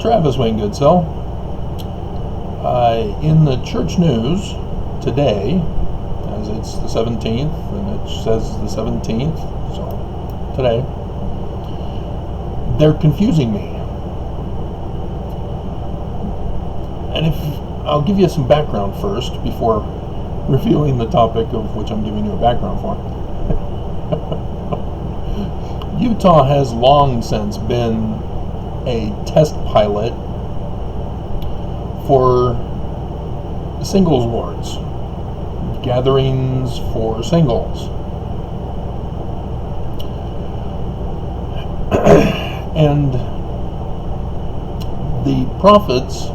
Travis Wayne Goodsell. In the church news today, as it's the 17th, and it says the 17th, so today, they're confusing me. And I'll give you some background first before revealing the topic of which I'm giving you a background for. Utah has long since been a test pilot for singles wards, gatherings for singles. And the prophets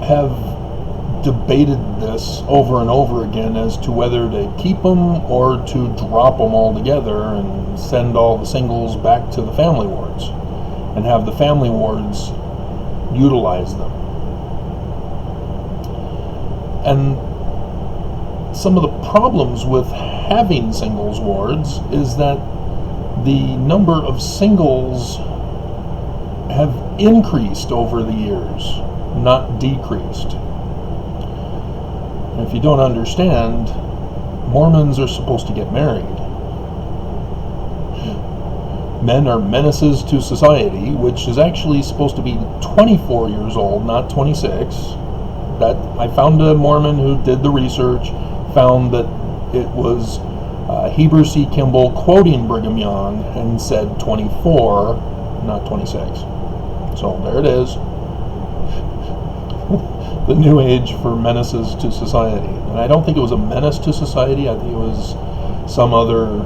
have debated this over and over again as to whether to keep them or to drop them all together and send all the singles back to the family wards and have the family wards utilize them. And some of the problems with having singles wards is that the number of singles have increased over the years, not decreased. And if you don't understand, Mormons are supposed to get married. Men are menaces to society, which is actually supposed to be 24 years old, not 26. That I found a Mormon who did the research, found that it was Heber C. Kimball quoting Brigham Young and said 24, not 26. So there it is. The new age for menaces to society. And I don't think it was a menace to society. I think it was some other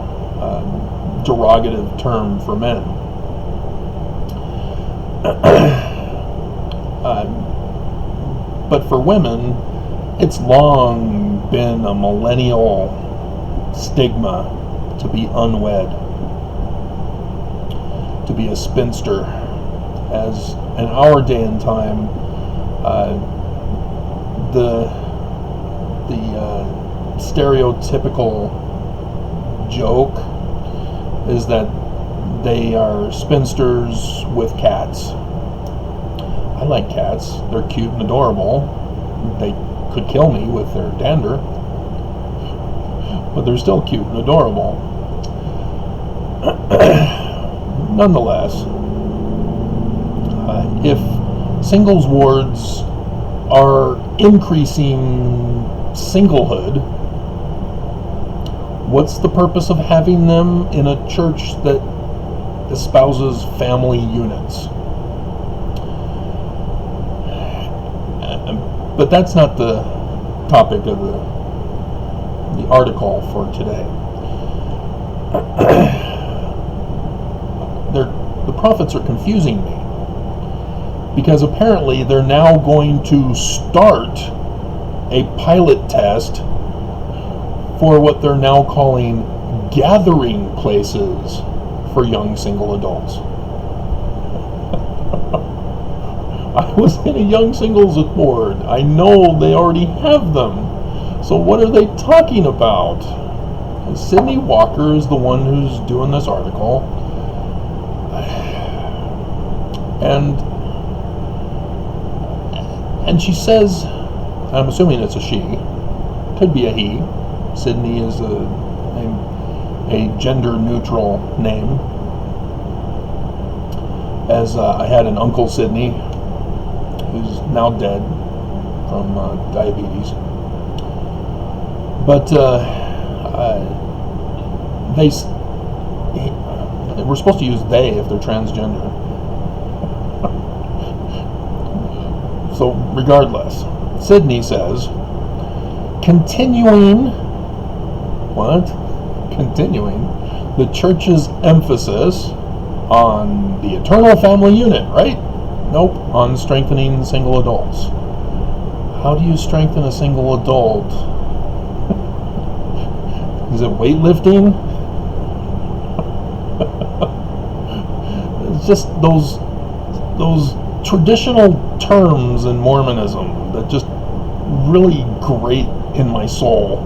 derogative term for men. But for women, it's long been a millennial stigma to be unwed, to be a spinster. As in our day and time, the stereotypical joke is that they are spinsters with cats. I like cats. They're cute and adorable. They could kill me with their dander, but they're still cute and adorable. Nonetheless, if singles wards are increasing singlehood, what's the purpose of having them in a church that espouses family units? But that's not the topic of the article for today. The prophets are confusing me, because apparently they're now going to start a pilot test for what they're now calling gathering places for young single adults. I was in a young singles board. I know they already have them. So what are they talking about? And Sydney Walker is the one who's doing this article. And she says, I'm assuming it's a she, could be a he. Sydney is a gender-neutral name. As I had an Uncle Sydney, who's now dead from diabetes. But we're supposed to use they if they're transgender. So regardless, Sydney says, continuing the church's emphasis on the eternal family unit, right? Nope, on strengthening single adults. How do you strengthen a single adult? Is it weightlifting? It's just those traditional terms in Mormonism that just really grate in my soul.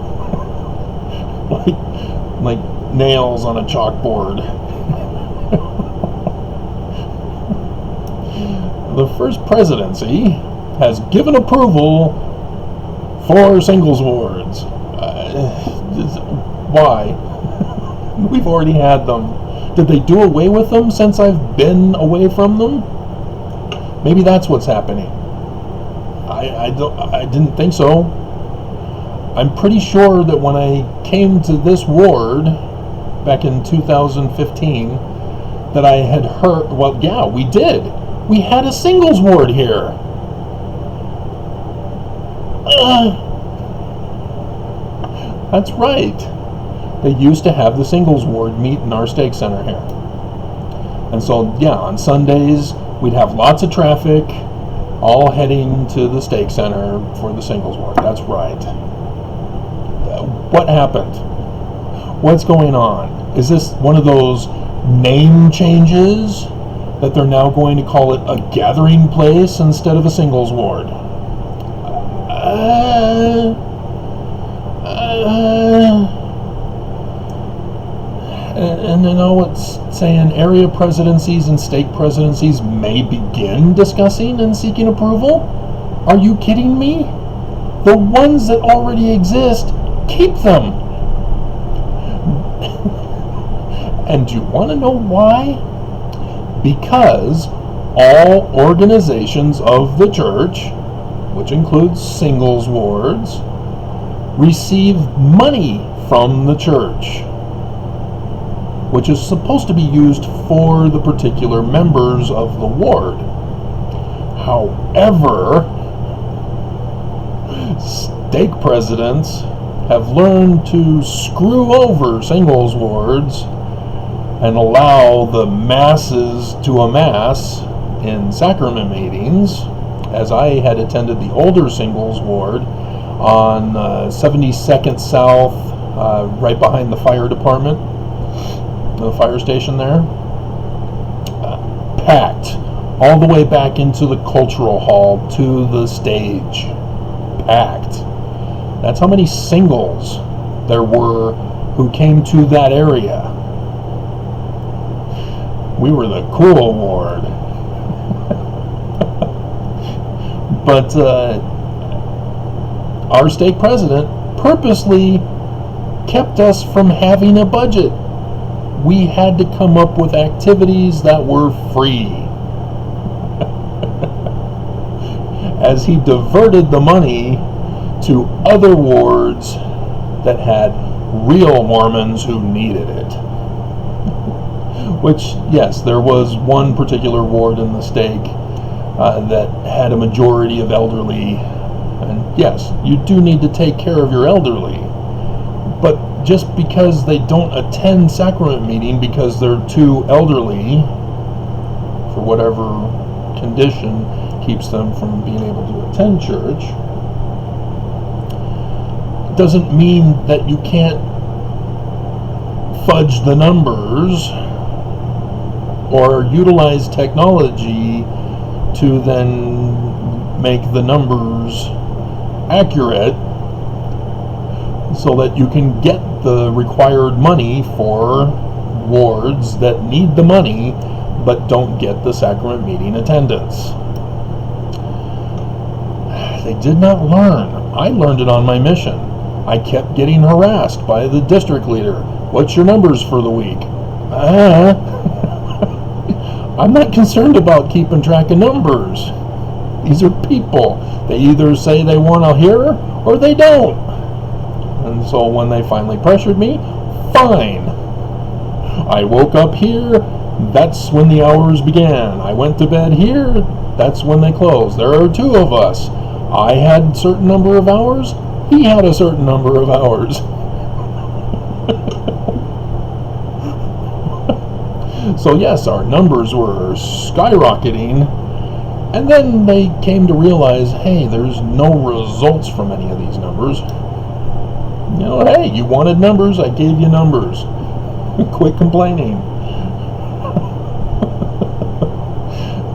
like nails on a chalkboard. the first presidency has given approval for singles wards. Why? We've already had them. Did they do away with them since I've been away from them? Maybe that's what's happening. I didn't think so. I'm pretty sure that when I came to this ward back in 2015, that I had heard, well, yeah, we did. We had a singles ward here. That's right. They used to have the singles ward meet in our stake center here. And so, yeah, on Sundays, we'd have lots of traffic, all heading to the stake center for the singles ward. That's right. What happened? What's going on? Is this one of those name changes that they're now going to call it a gathering place instead of a singles ward? And you know, it's saying area presidencies and stake presidencies may begin discussing and seeking approval? Are you kidding me? The ones that already exist, keep them. And do you want to know why? Because all organizations of the church, which includes singles wards, receive money from the church, which is supposed to be used for the particular members of the ward. However, stake presidents have learned to screw over singles wards and allow the masses to amass in sacrament meetings, as I had attended the older singles ward on 72nd South, right behind the fire department, the fire station there. Packed all the way back into the cultural hall to the stage. Packed. That's how many singles there were who came to that area. We were the cool ward. But our stake president purposely kept us from having a budget. We had to come up with activities that were free. As he diverted the money to other wards that had real Mormons who needed it. Which, yes, there was one particular ward in the stake that had a majority of elderly. And yes, you do need to take care of your elderly. But just because they don't attend sacrament meeting because they're too elderly, for whatever condition keeps them from being able to attend church, doesn't mean that you can't fudge the numbers or utilize technology to then make the numbers accurate so that you can get the required money for wards that need the money but don't get the sacrament meeting attendance. They did not learn. I learned it on my mission. I kept getting harassed by the district leader. What's your numbers for the week? I'm not concerned about keeping track of numbers. These are people. They either say they want to hear or they don't. And so when they finally pressured me, fine. I woke up here, that's when the hours began. I went to bed here, that's when they closed. There are two of us. I had a certain number of hours, he had a certain number of hours. So yes, our numbers were skyrocketing, and then they came to realize, hey, there's no results from any of these numbers. You know, hey, you wanted numbers, I gave you numbers. Quit complaining.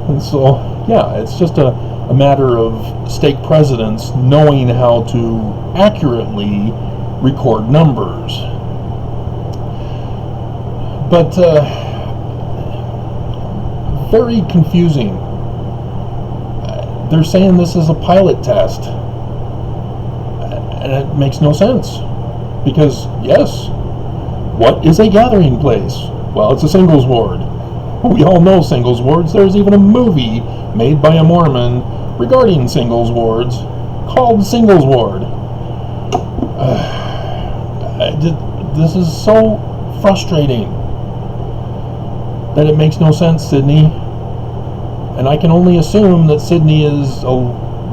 And so, yeah, it's just a matter of stake presidents knowing how to accurately record numbers. But very confusing they're saying this is a pilot test. And it makes no sense. Because, yes, what is a gathering place? Well, it's a singles ward. We all know singles wards. There's even a movie made by a Mormon regarding singles wards called Singles Ward. This is so frustrating that it makes no sense, Sydney. And I can only assume that Sydney is a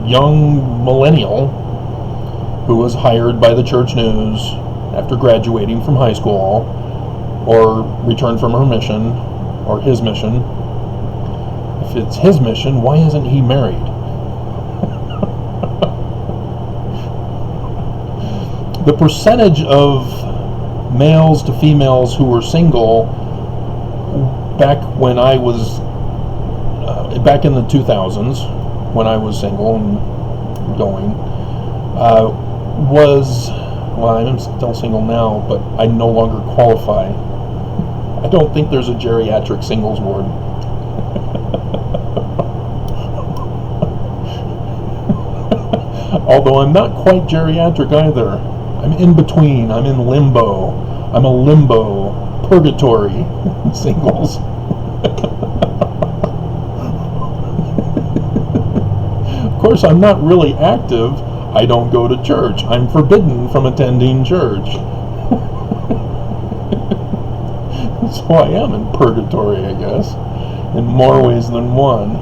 young millennial who was hired by the Church News after graduating from high school, or returned from her mission, or his mission. If it's his mission, why isn't he married? The percentage of males to females who were single back when I was, back in the 2000s, when I was single and going, was, well, I'm still single now, but I no longer qualify. I don't think there's a geriatric singles ward. Although I'm not quite geriatric either. I'm in between. I'm in limbo. I'm a limbo purgatory singles. Of course, I'm not really active. I don't go to church. I'm forbidden from attending church. So I am in purgatory, I guess, in more ways than one.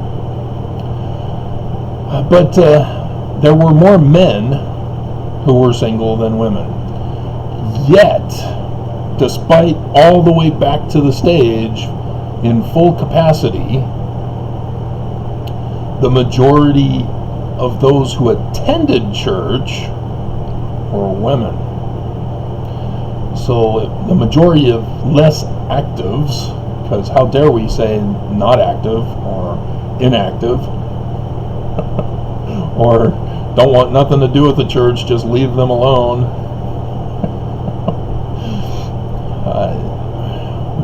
But there were more men who were single than women. Yet, despite all the way back to the stage in full capacity, the majority of those who attended church were women. So the majority of less actives, because how dare we say not active or inactive, or don't want nothing to do with the church, just leave them alone,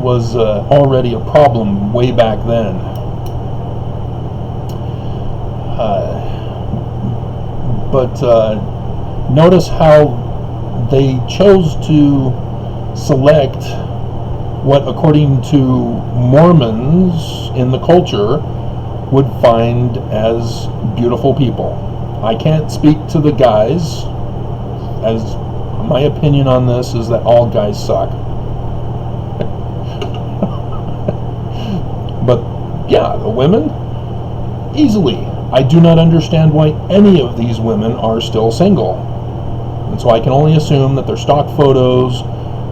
was already a problem way back then. But notice how they chose to select what, according to Mormons in the culture, would find as beautiful people. I can't speak to the guys, as my opinion on this is that all guys suck. But yeah, the women, easily. I do not understand why any of these women are still single. And so I can only assume that they're stock photos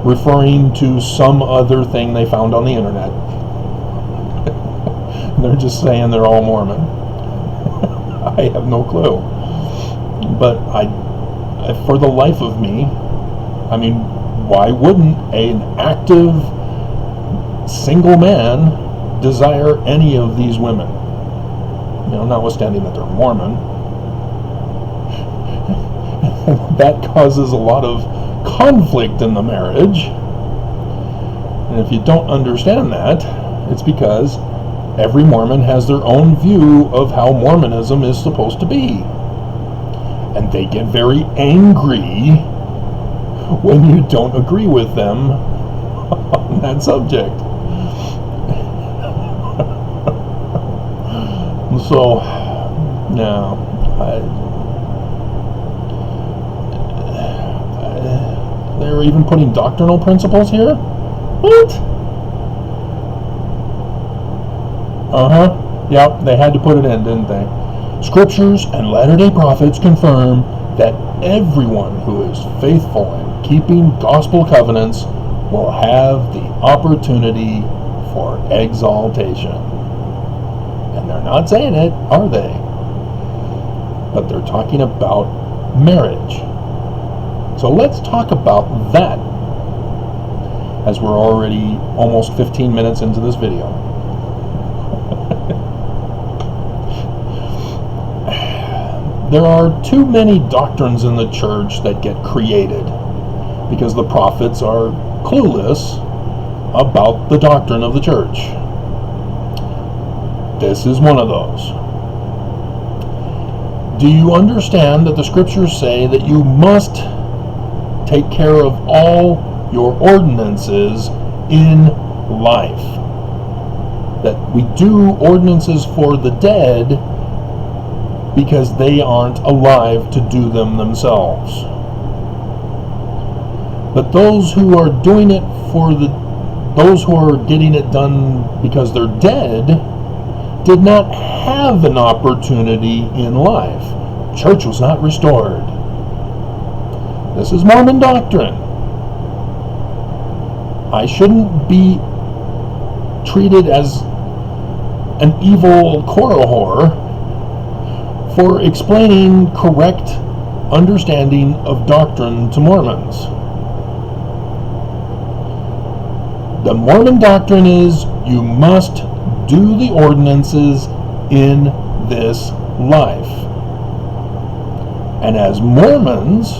referring to some other thing they found on the internet. They're just saying they're all Mormon. I have no clue. But for the life of me, I mean, why wouldn't an active single man desire any of these women? You know, notwithstanding that they're Mormon. That causes a lot of conflict in the marriage. And if you don't understand that, it's because every Mormon has their own view of how Mormonism is supposed to be. And they get very angry when you don't agree with them on that subject. So, no, they're even putting doctrinal principles here? What? Yep, they had to put it in, didn't they? Scriptures and Latter-day Prophets confirm that everyone who is faithful in keeping gospel covenants will have the opportunity for exaltation. And they're not saying it, are they? But they're talking about marriage. So let's talk about that, as we're already almost 15 minutes into this video. There are too many doctrines in the church that get created because the prophets are clueless about the doctrine of the church. This is one of those. Do you understand that the scriptures say that you must take care of all your ordinances in life? That we do ordinances for the dead because they aren't alive to do them themselves. But those who are doing it those who are getting it done because they're dead did not have an opportunity in life. Church was not restored. This is Mormon doctrine. I shouldn't be treated as an evil Korahor for explaining correct understanding of doctrine to Mormons. The Mormon doctrine is you must do the ordinances in this life. And as Mormons,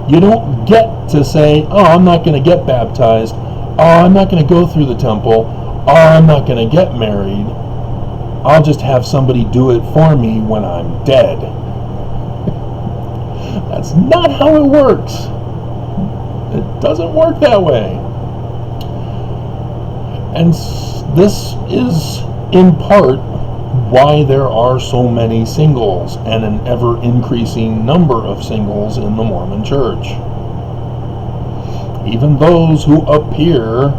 you don't get to say, oh, I'm not going to get baptized. Oh, I'm not going to go through the temple. Oh, I'm not going to get married. I'll just have somebody do it for me when I'm dead. That's not how it works. It doesn't work that way. And this is in part why there are so many singles and an ever-increasing number of singles in the Mormon Church. Even those who appear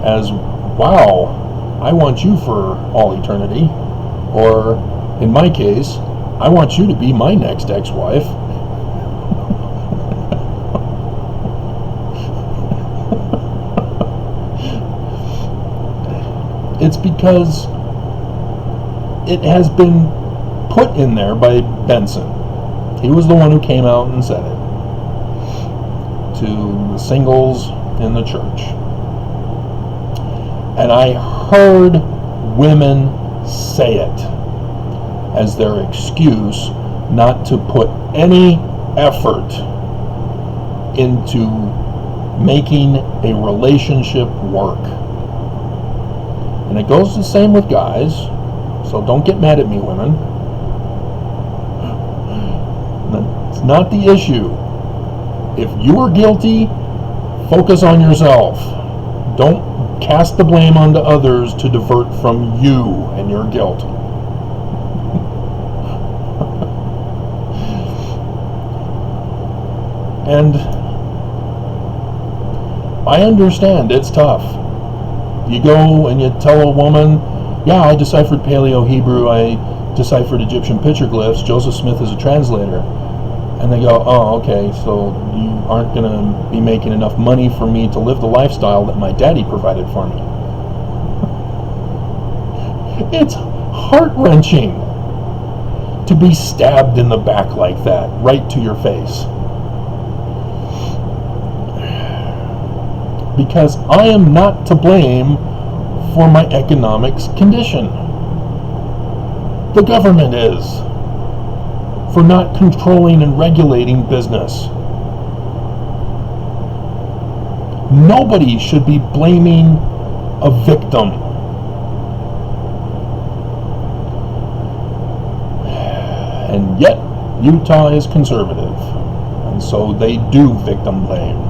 as, wow, I want you for all eternity, or in my case, I want you to be my next ex-wife. It's because it has been put in there by Benson. He was the one who came out and said it to the singles in the church. And I heard women say it as their excuse not to put any effort into making a relationship work. And it goes the same with guys, so don't get mad at me, women. That's not the issue. If you are guilty, focus on yourself. Don't cast the blame onto others to divert from you and your guilt. And I understand it's tough. You go and you tell a woman, yeah, I deciphered Paleo-Hebrew, I deciphered Egyptian petroglyphs, Joseph Smith is a translator. And they go, oh, okay, so you aren't going to be making enough money for me to live the lifestyle that my daddy provided for me. It's heart-wrenching to be stabbed in the back like that, right to your face. Because I am not to blame for my economic condition. The government is, for not controlling and regulating business. Nobody should be blaming a victim. And yet, Utah is conservative, and so they do victim blame.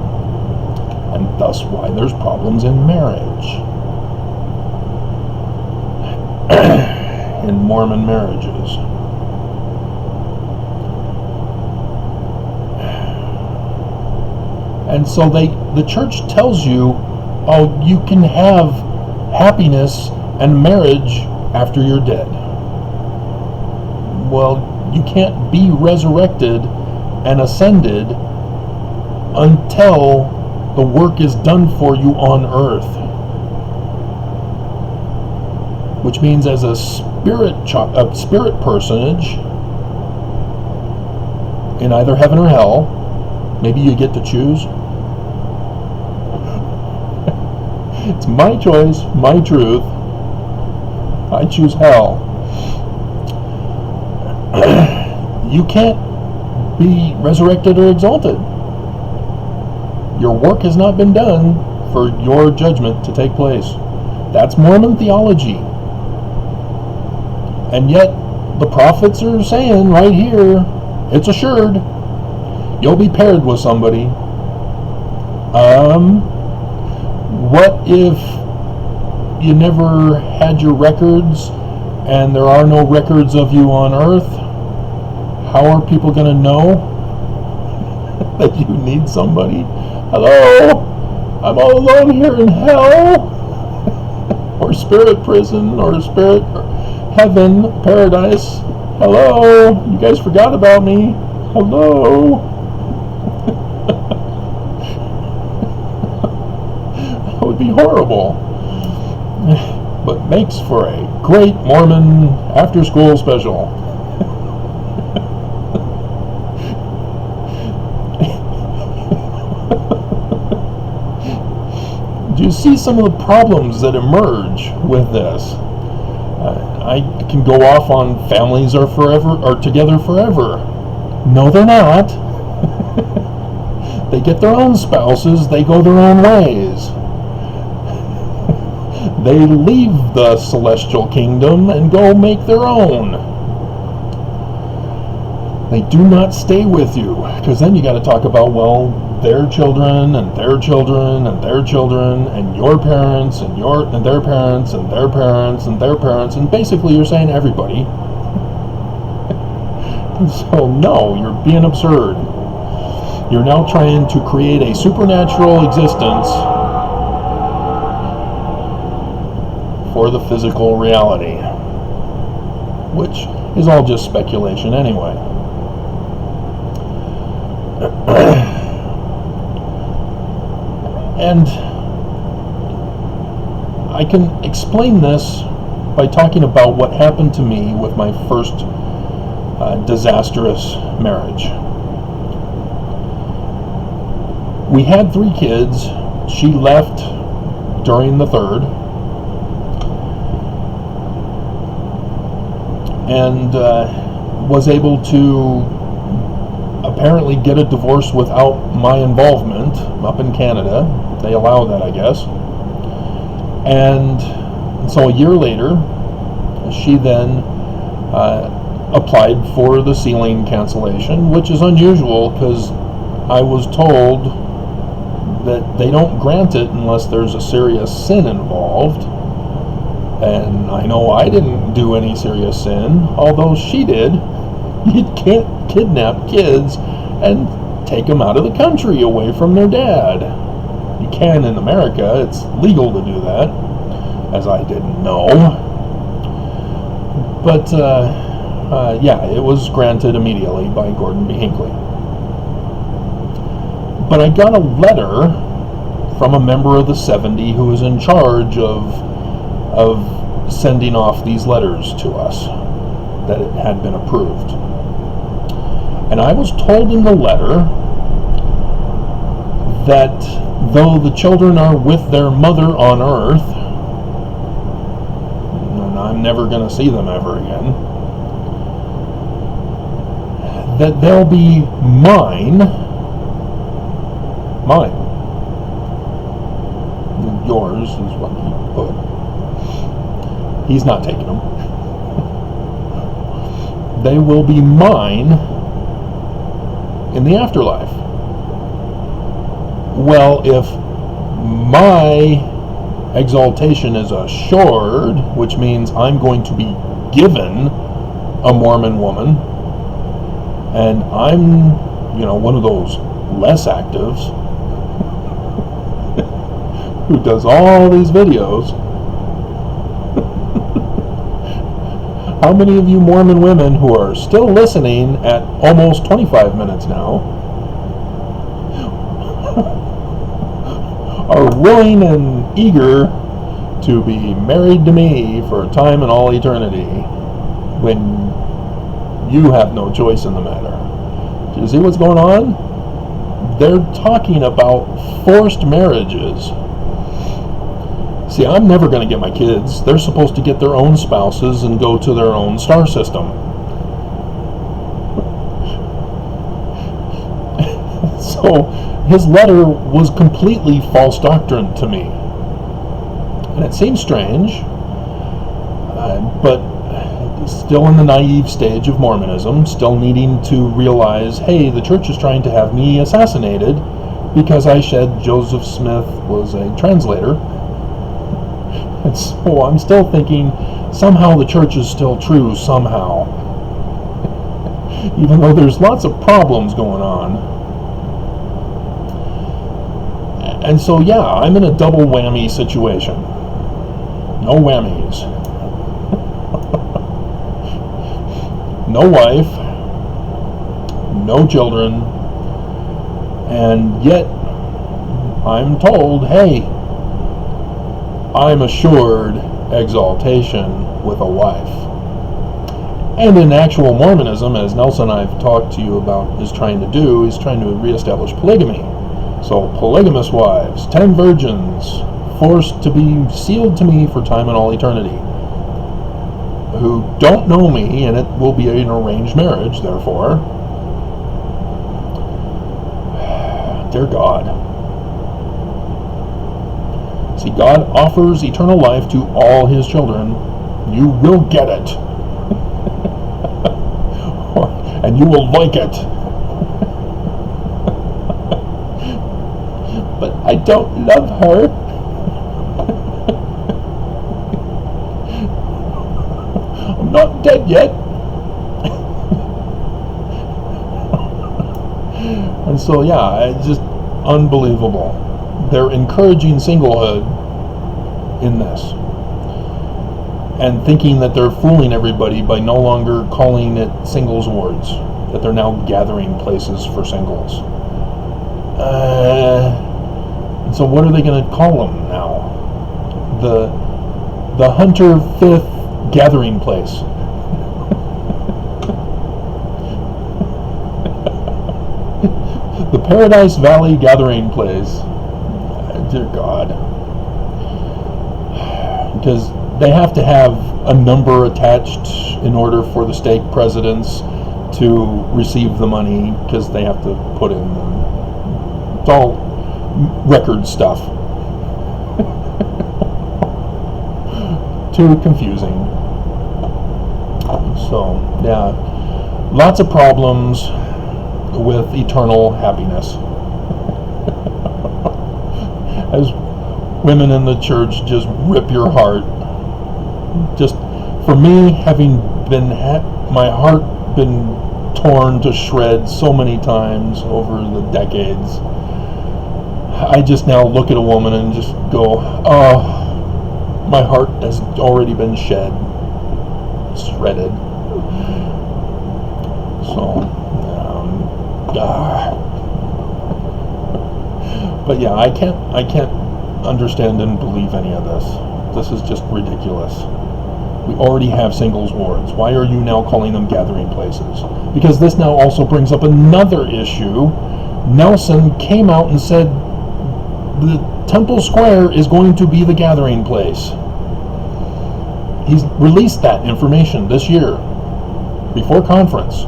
And thus why there's problems in marriage. In Mormon marriages. And so the church tells you, oh, you can have happiness and marriage after you're dead. Well, you can't be resurrected and ascended until the work is done for you on earth. Which means as a spirit personage in either heaven or hell, maybe you get to choose. It's my choice, my truth. I choose hell. You can't be resurrected or exalted. Your work has not been done for your judgment to take place. That's Mormon theology. And yet, the prophets are saying right here, it's assured, you'll be paired with somebody. What if you never had your records and there are no records of you on earth? How are people going to know that you need somebody? Hello? I'm all alone here in hell? Or spirit prison, or spirit heaven, paradise. Hello? You guys forgot about me? Hello? That would be horrible. But makes for a great Mormon after-school special. Do you see some of the problems that emerge with this? I can go off on families are together forever. No, they're not. They get their own spouses, they go their own ways. They leave the celestial kingdom and go make their own. They do not stay with you, because then you got to talk about, well, their children and their children and their children and your parents and their parents and their parents and their parents, and basically you're saying everybody. So no, you're being absurd. You're now trying to create a supernatural existence for the physical reality, which is all just speculation anyway. And I can explain this by talking about what happened to me with my first disastrous marriage. We had 3 kids. She left during the 3rd. And was able to apparently get a divorce without my involvement up in Canada. They allow that, I guess. And so a year later, she then applied for the sealing cancellation, which is unusual because I was told that they don't grant it unless there's a serious sin involved. And I know I didn't do any serious sin, although she did. You can't kidnap kids and take them out of the country away from their dad. You can in America. It's legal to do that, as I didn't know. But yeah, it was granted immediately by Gordon B. Hinckley. But I got a letter from a member of the 70 who was in charge of sending off these letters to us, that it had been approved. And I was told in the letter that though the children are with their mother on earth, and I'm never going to see them ever again, that they'll be mine. Yours is what he put. He's not taking them. They will be mine in the afterlife. Well, if my exaltation is assured, which means I'm going to be given a Mormon woman, and I'm, one of those less actives who does all these videos. How many of you Mormon women who are still listening at almost 25 minutes now are willing and eager to be married to me for time and all eternity when you have no choice in the matter? Do you see what's going on? They're talking about forced marriages. See, I'm never going to get my kids. They're supposed to get their own spouses and go to their own star system. So his letter was completely false doctrine to me. And it seems strange, but still in the naive stage of Mormonism, still needing to realize, hey, the church is trying to have me assassinated because I said Joseph Smith was a translator. And so I'm still thinking, somehow the church is still true, somehow. Even though there's lots of problems going on. And so, yeah, I'm in a double whammy situation. No whammies. No wife, no children, and yet I'm told, hey, I'm assured exaltation with a wife. And in actual Mormonism, as Nelson I've talked to you about is trying to do, is trying to reestablish polygamy. So polygamous wives, 10 virgins, forced to be sealed to me for time and all eternity, who don't know me, and it will be an arranged marriage, therefore. Dear God. See, God offers eternal life to all his children. You will get it. And you will like it. But I don't love her. I'm not dead yet. And so, yeah, it's just unbelievable. They're encouraging singlehood in this. And thinking that they're fooling everybody by no longer calling it singles wards. That they're now gathering places for singles. And so what are they going to call them now? The Hunter Fifth gathering place. The Paradise Valley gathering place. Dear God. Because they have to have a number attached in order for the stake presidents to receive the money, because they have to put in it's all record stuff. Too confusing. So, yeah, lots of problems with eternal happiness. As women in the church just rip your heart. Just for me, having been my heart been torn to shreds so many times over the decades, I just now look at a woman and just go, oh, my heart has already been shredded. So, but yeah, I can't understand and believe any of this. This is just ridiculous. We already have singles wards. Why are you now calling them gathering places? Because this now also brings up another issue. Nelson came out and said the Temple Square is going to be the gathering place. He's released that information this year, before conference.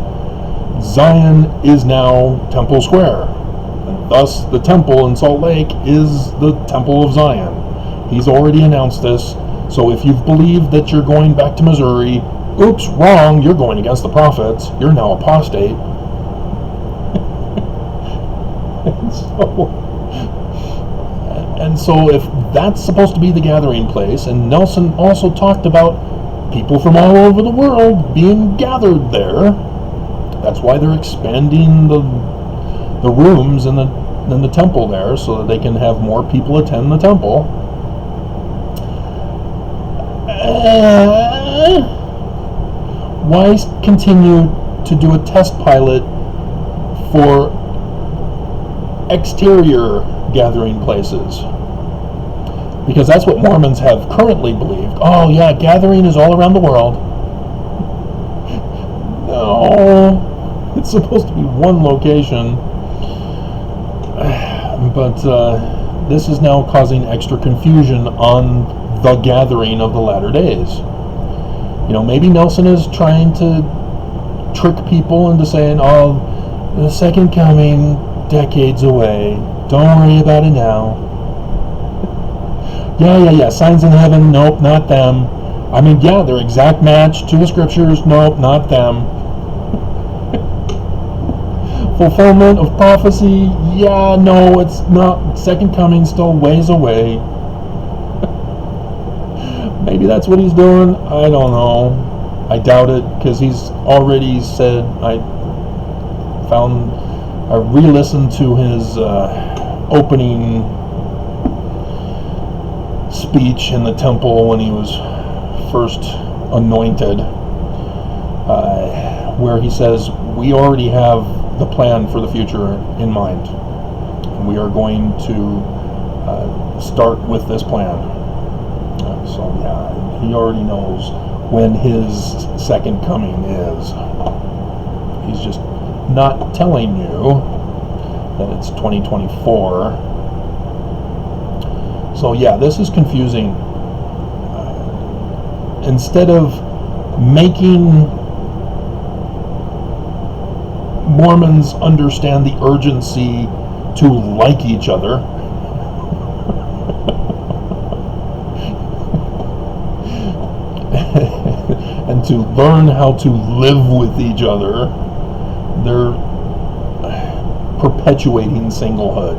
Zion is now Temple Square. And thus, the temple in Salt Lake is the Temple of Zion. He's already announced this. So if you've believed that you're going back to Missouri, oops, wrong, you're going against the prophets. You're now apostate. And so if that's supposed to be the gathering place, and Nelson also talked about people from all over the world being gathered there, that's why they're expanding the rooms in the temple there, so that they can have more people attend the temple. Why continue to do a test pilot for exterior gathering places? Because that's what Mormons have currently believed. Oh yeah, gathering is all around the world. No, it's supposed to be one location. But this is now causing extra confusion on the gathering of the latter days. You know, maybe Nelson is trying to trick people into saying, oh, the second coming, decades away. Don't worry about it now. Yeah, signs in heaven, nope, not them. I mean, yeah, their exact match to the scriptures. Nope, not them. Fulfillment of prophecy. Yeah, no, it's not. Second coming still ways away. Maybe that's what he's doing. I don't know. I doubt it, because he's already said. I re-listened to his opening speech in the temple when he was first anointed, where he says, we already have the plan for the future in mind. We are going to start with this plan. So yeah, he already knows when his second coming is. He's just not telling you that it's 2024. So yeah, this is confusing. Instead of making Mormons understand the urgency to like each other, and to learn how to live with each other, they're perpetuating singlehood.